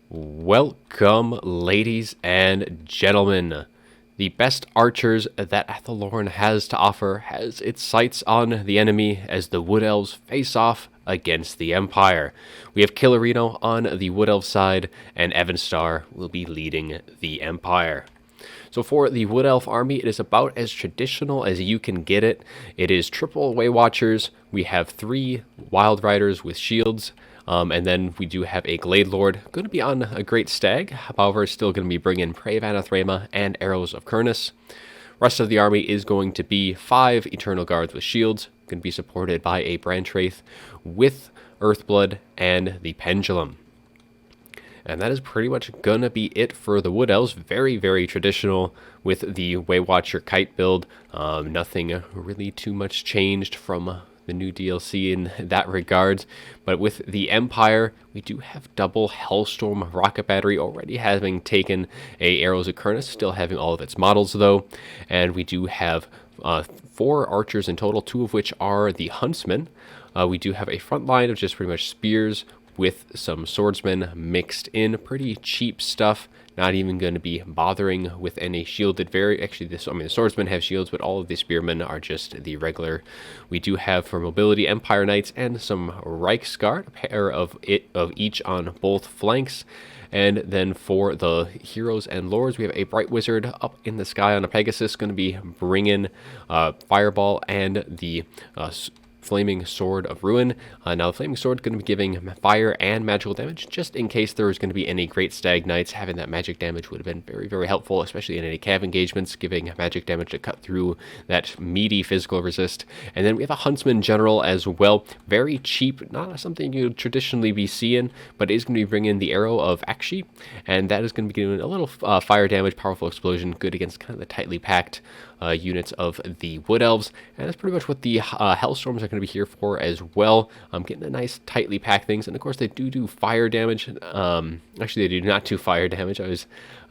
Welcome, ladies and gentlemen. The best archers that Athelorn has to offer has its sights on the enemy as the Wood Elves face off against the Empire. We have Killerino on the Wood Elf side, and Evanstar will be leading the Empire. So for the Wood Elf army, it is about as traditional as you can get it. It is triple Way Watchers. We have 3 Wild Riders with shields. And then we do have a Glade Lord, going to be on a Great Stag, however, still going to be bringing Prey of Anathrema and Arrows of Kurnus. Rest of the army is going to be 5 Eternal Guards with shields, going to be supported by a Branch Wraith with Earthblood and the Pendulum. And that is pretty much going to be it for the Wood Elves. Very, very traditional with the Waywatcher Kite build. Nothing really too much changed from the new DLC in that regards. But with the Empire, we do have double Hellstorm rocket battery already having taken a Arrows of Kurnus, still having all of its models though. And we do have 4 archers in total, 2 of which are the Huntsmen. We do have a front line of just pretty much spears with some swordsmen mixed in. Pretty cheap stuff. Not even going to be bothering with any shielded actually, the swordsmen have shields, but all of the spearmen are just the regular. We do have for mobility Empire Knights and some Reichsguard, a pair of each on both flanks. And then for the heroes and lords, we have a Bright Wizard up in the sky on a Pegasus, going to be bringing Fireball and the Flaming Sword of Ruin. Now the Flaming Sword is going to be giving fire and magical damage, just in case there was going to be any Great Stag Knights. Having that magic damage would have been very, very helpful, especially in any cav engagements, giving magic damage to cut through that meaty physical resist. And then we have a Huntsman General as well. Very cheap, not something you'd traditionally be seeing, but it is going to be bringing the Arrow of Akshi, and that is going to be doing a little fire damage, powerful explosion, good against kind of the tightly packed units of the Wood Elves. And that's pretty much what the Hellstorms are going to be here for as well. Getting a nice tightly packed things, and of course they do fire damage. Actually, they do not do fire damage.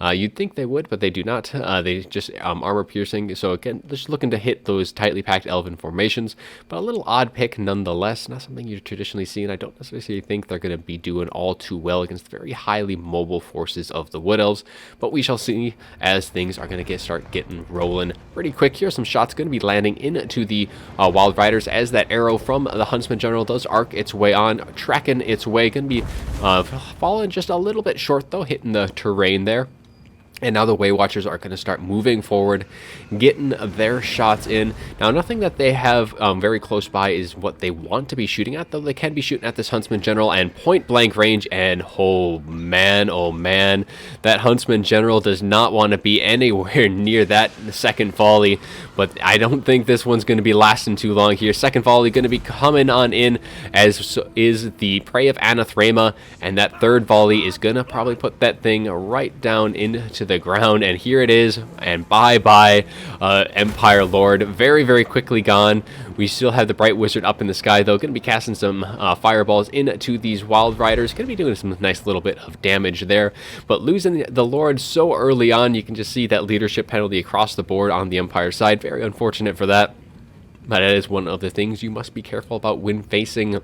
You'd think they would, but they do not. They just armor piercing. So again, just looking to hit those tightly packed elven formations, but a little odd pick nonetheless. Not something you're traditionally seeing. I don't necessarily think they're going to be doing all too well against the very highly mobile forces of the Wood Elves, but we shall see as things are going to start getting rolling pretty quick. Here's some shots going to be landing into the Wild Riders as that arrow from the Huntsman General does arc its way on, tracking its way. Going to be falling just a little bit short though, hitting the terrain there. And now the Way Watchers are going to start moving forward, getting their shots in. Now, nothing that they have very close by is what they want to be shooting at, though they can be shooting at this Huntsman General and point blank range. And oh man, that Huntsman General does not want to be anywhere near that second volley. But I don't think this one's going to be lasting too long here. Second volley going to be coming on in, as is the Prey of Anathrema. And that third volley is going to probably put that thing right down into the ground, and here it is, and bye Empire Lord, very, very quickly gone. We still have the Bright Wizard up in the sky though, going to be casting some fireballs into these Wild Riders, going to be doing some nice little bit of damage there, but losing the Lord so early on, you can just see that leadership penalty across the board on the Empire side. Very unfortunate for that, but that is one of the things you must be careful about when facing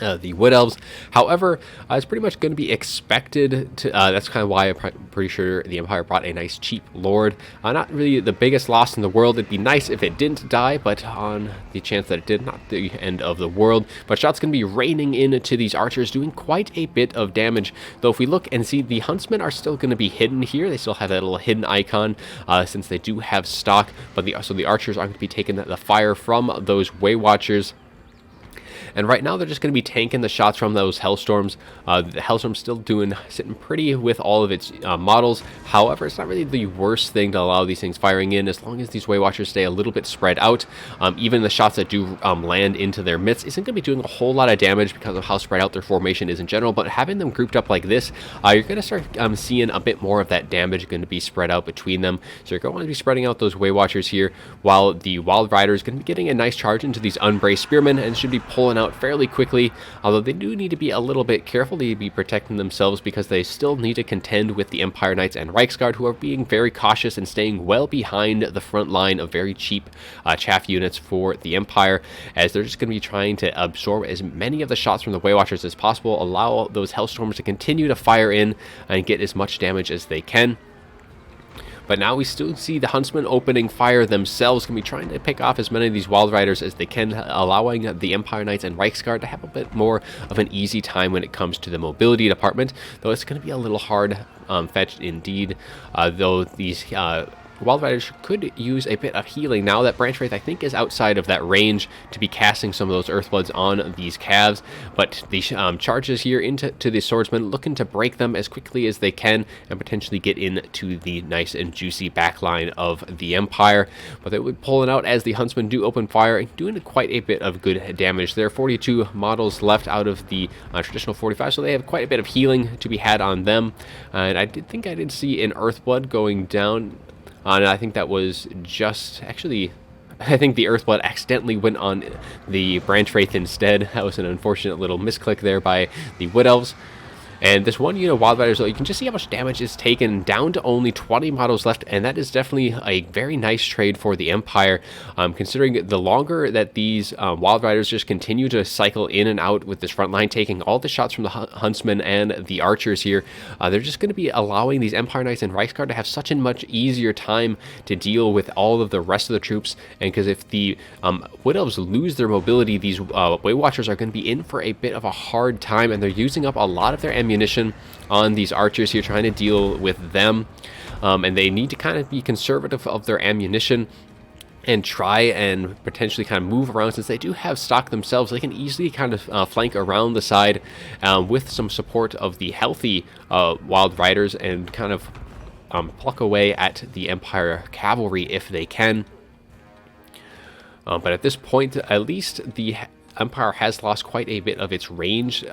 the Wood Elves. However, it's pretty much going to be expected to, that's kind of why I'm pretty sure the Empire brought a nice cheap Lord. Not really the biggest loss in the world. It'd be nice if it didn't die, but on the chance that it did, not the end of the world. But shots going to be raining into these archers, doing quite a bit of damage. Though if we look and see, the Huntsmen are still going to be hidden here. They still have that little hidden icon since they do have stock, but so the archers are going to be taking the fire from those Way Watchers. And right now they're just going to be tanking the shots from those Hellstorms. The Hellstorm's still sitting pretty with all of its models. However, it's not really the worst thing to allow these things firing in, as long as these Way Watchers stay a little bit spread out. Even the shots that do land into their midst isn't going to be doing a whole lot of damage because of how spread out their formation is in general. But having them grouped up like this, you're going to start seeing a bit more of that damage going to be spread out between them. So you're going to be spreading out those Way Watchers here, while the Wild Rider is going to be getting a nice charge into these Unbraced Spearmen and should be pulling out out fairly quickly, although they do need to be a little bit careful to be protecting themselves because they still need to contend with the Empire Knights and Reiksguard, who are being very cautious and staying well behind the front line of very cheap chaff units for the Empire, as they're just going to be trying to absorb as many of the shots from the Way Watchers as possible, allow those Hellstorms to continue to fire in and get as much damage as they can. But now we still see the Huntsmen opening fire themselves, going to be trying to pick off as many of these Wild Riders as they can, allowing the Empire Knights and Reiksguard to have a bit more of an easy time when it comes to the mobility department, though it's going to be a little hard fetched indeed, though these Wild Riders could use a bit of healing now that Branch Wraith, I think, is outside of that range to be casting some of those Earthbloods on these calves. But the charges here into the Swordsmen, looking to break them as quickly as they can and potentially get into the nice and juicy backline of the Empire. But they would pull it out as the Huntsmen do open fire, doing quite a bit of good damage. There are 42 models left out of the traditional 45, so they have quite a bit of healing to be had on them. And I did see an Earthblood going down. And I think that was just, actually, I think the Earthblood accidentally went on the Branch Wraith instead. That was an unfortunate little misclick there by the Wood Elves. And this one unit of Wild Riders, though, you can just see how much damage is taken, down to only 20 models left, and that is definitely a very nice trade for the Empire, considering the longer that these Wild Riders just continue to cycle in and out with this front line, taking all the shots from the Huntsmen and the Archers here. They're just going to be allowing these Empire Knights and Reiksguard to have such a much easier time to deal with all of the rest of the troops, and because if the Wood Elves lose their mobility, these Way Watchers are going to be in for a bit of a hard time, and they're using up a lot of their ammunition on these Archers here, trying to deal with them, and they need to kind of be conservative of their ammunition and try and potentially kind of move around. Since they do have stock themselves, they can easily kind of flank around the side with some support of the healthy Wild Riders and kind of pluck away at the Empire cavalry if they can. But at this point, at least the Empire has lost quite a bit of its range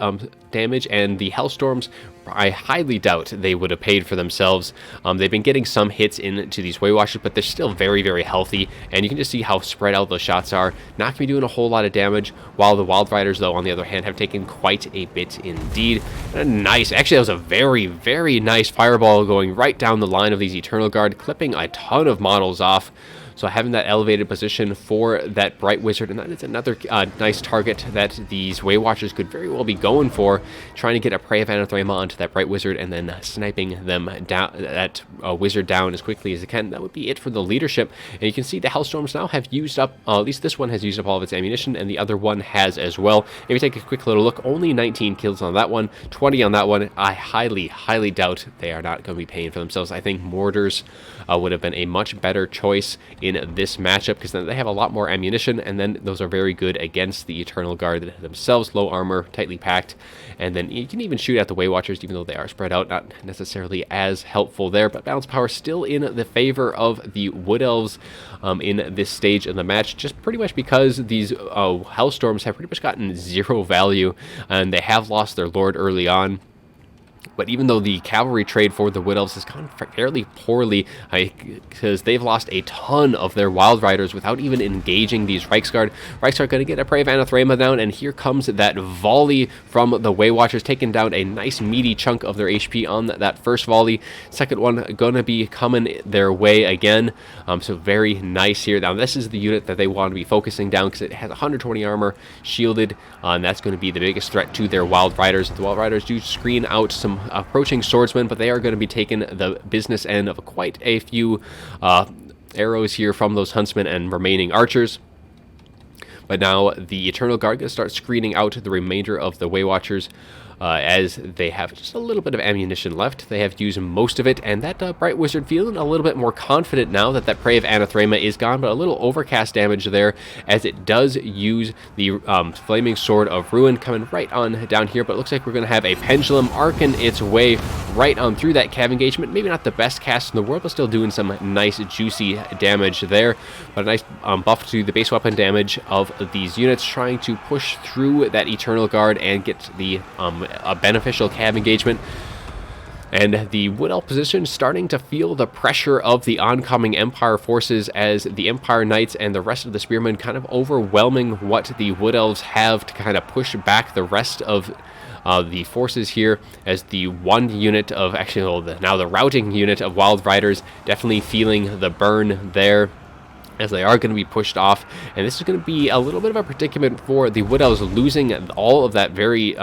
damage, and the Hellstorms, I highly doubt they would have paid for themselves. They've been getting some hits into these Way Watchers, but they're still very, very healthy, and you can just see how spread out those shots are. Not going to be doing a whole lot of damage, while the Wild Riders, though, on the other hand, have taken quite a bit indeed. Nice. Actually, that was a very, very nice fireball going right down the line of these Eternal Guard, clipping a ton of models off. So having that elevated position for that Bright Wizard, and that is another nice target that these Way Watchers could very well be going for, trying to get a Prey of Anathrema onto that Bright Wizard and then sniping them down, that Wizard down as quickly as they can. That would be it for the leadership. And you can see the Hellstorms now have used up, at least this one has used up all of its ammunition, and the other one has as well. If you take a quick little look, only 19 kills on that one, 20 on that one. I highly, highly doubt they are not going to be paying for themselves. I think Mortars would have been a much better choice in this matchup, because then they have a lot more ammunition, and then those are very good against the Eternal Guard themselves. Low armor, tightly packed, and then you can even shoot at the Way Watchers, even though they are spread out. Not necessarily as helpful there, but balance power still in the favor of the Wood Elves in this stage of the match, just pretty much because these Hellstorms have pretty much gotten zero value, and they have lost their Lord early on. But even though the cavalry trade for the Wood Elves has gone fairly poorly, because they've lost a ton of their Wild Riders without even engaging these Reiksguard. Reiksguard going to get a Prey of Anathrema down, and here comes that volley from the Way Watchers, taking down a nice meaty chunk of their HP on that first volley. Second one going to be coming their way again, so very nice here. Now this is the unit that they want to be focusing down, because it has 120 armor, shielded, and that's going to be the biggest threat to their Wild Riders. The Wild Riders do screen out some approaching swordsmen, but they are going to be taking the business end of quite a few arrows here from those huntsmen and remaining archers. But now the Eternal Guard going to start screening out the remainder of the Way Watchers, as they have just a little bit of ammunition left. They have used most of it, and that Bright Wizard feeling a little bit more confident now that that Prey of Anathrema is gone, but a little overcast damage there, as it does use the Flaming Sword of Ruin coming right on down here. But it looks like we're going to have a Pendulum arcing its way right on through that cav engagement. Maybe not the best cast in the world, but still doing some nice juicy damage there. But a nice buff to the base weapon damage of these units, trying to push through that Eternal Guard and get the a beneficial cav engagement. And the Wood Elf position starting to feel the pressure of the oncoming Empire forces as the Empire Knights and the rest of the Spearmen kind of overwhelming what the Wood Elves have to kind of push back the rest of the forces here, as the one unit of, actually, well, now the routing unit of Wild Riders definitely feeling the burn there, as they are going to be pushed off. And this is going to be a little bit of a predicament for the Wood Elves, losing all of that very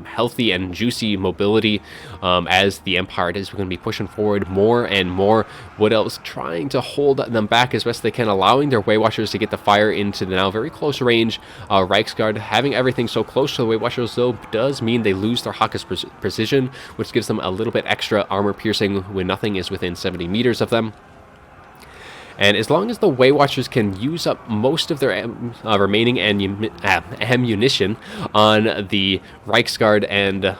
healthy and juicy mobility, as the Empire is going to be pushing forward more and more. Wood Elves trying to hold them back as best they can, allowing their Way Watchers to get the fire into the now very close range. Reiksguard having everything so close to the Way Watchers, though, does mean they lose their Hawk's precision, which gives them a little bit extra armor piercing when nothing is within 70 meters of them. And as long as the Way Watchers can use up most of their remaining ammunition on the Reiksguard and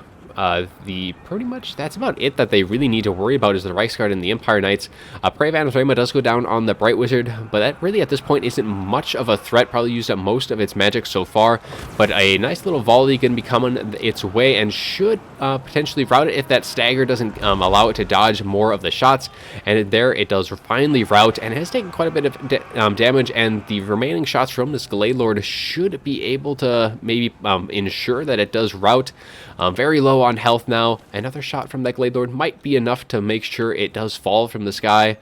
pretty much that's about it that they really need to worry about, is the Reiksguard and the Empire Knights. Prey Van's Rema does go down on the Bright Wizard, but that really at this point isn't much of a threat. Probably used up most of its magic so far, but a nice little volley can be coming its way and should potentially route it if that stagger doesn't allow it to dodge more of the shots. And there it does finally route, and has taken quite a bit of damage, and the remaining shots from this Glade Lord should be able to maybe ensure that it does route. Very low on health now. Another shot from that Glade Lord might be enough to make sure it does fall from the sky.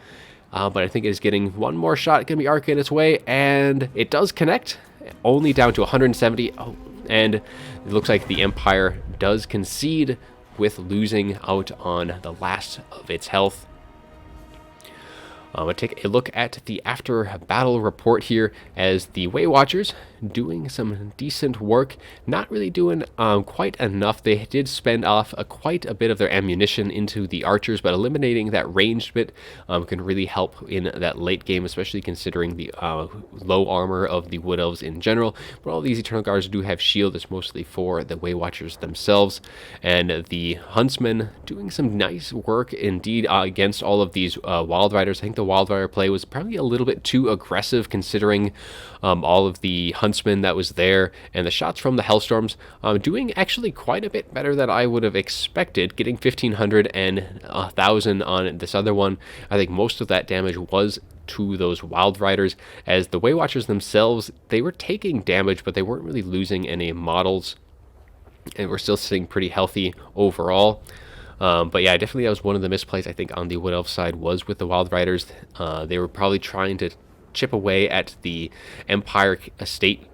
But I think it is getting one more shot. Going to be arcing its way, and it does connect. Only down to 170. Oh, and it looks like the Empire does concede with losing out on the last of its health. I'll take a look at the after battle report here, as the Way Watchers doing some decent work, not really doing quite enough. They did spend off quite a bit of their ammunition into the archers, but eliminating that ranged bit can really help in that late game, especially considering the low armor of the Wood Elves in general. But all these Eternal Guards do have shield. It's mostly for the Way Watchers themselves, and the Huntsmen doing some nice work indeed against all of these Wild Riders. I think the Wild Rider play was probably a little bit too aggressive, considering all of the Huntsmen that was there, and the shots from the Hellstorms doing actually quite a bit better than I would have expected, getting 1,500 and 1,000 on this other one. I think most of that damage was to those Wild Riders, as the Way Watchers themselves, they were taking damage, but they weren't really losing any models, and we're still sitting pretty healthy overall. But yeah, definitely that was one of the misplays I think on the Wood Elf side, was with the Wild Riders. They were probably trying to chip away at the Empire Estate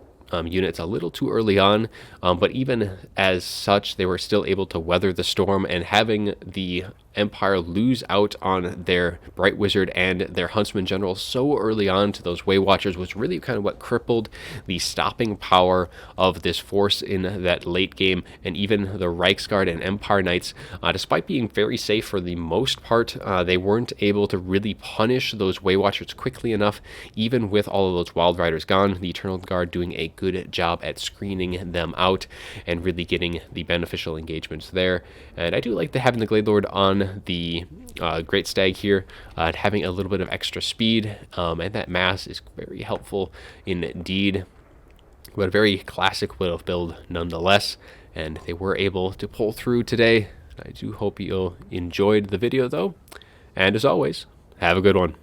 units a little too early on, but even as such, they were still able to weather the storm, and having the Empire lose out on their Bright Wizard and their Huntsman General so early on to those Way Watchers was really kind of what crippled the stopping power of this force in that late game. And even the Reiksguard and Empire Knights, despite being very safe for the most part, they weren't able to really punish those Way Watchers quickly enough, even with all of those Wild Riders gone. The Eternal Guard doing a good job at screening them out and really getting the beneficial engagements there. And I do like having the Glade Lord on the Great Stag here, having a little bit of extra speed, and that mass is very helpful indeed. But a very classic Wood Elf build nonetheless, and they were able to pull through today. I do hope you enjoyed the video though, and as always, have a good one.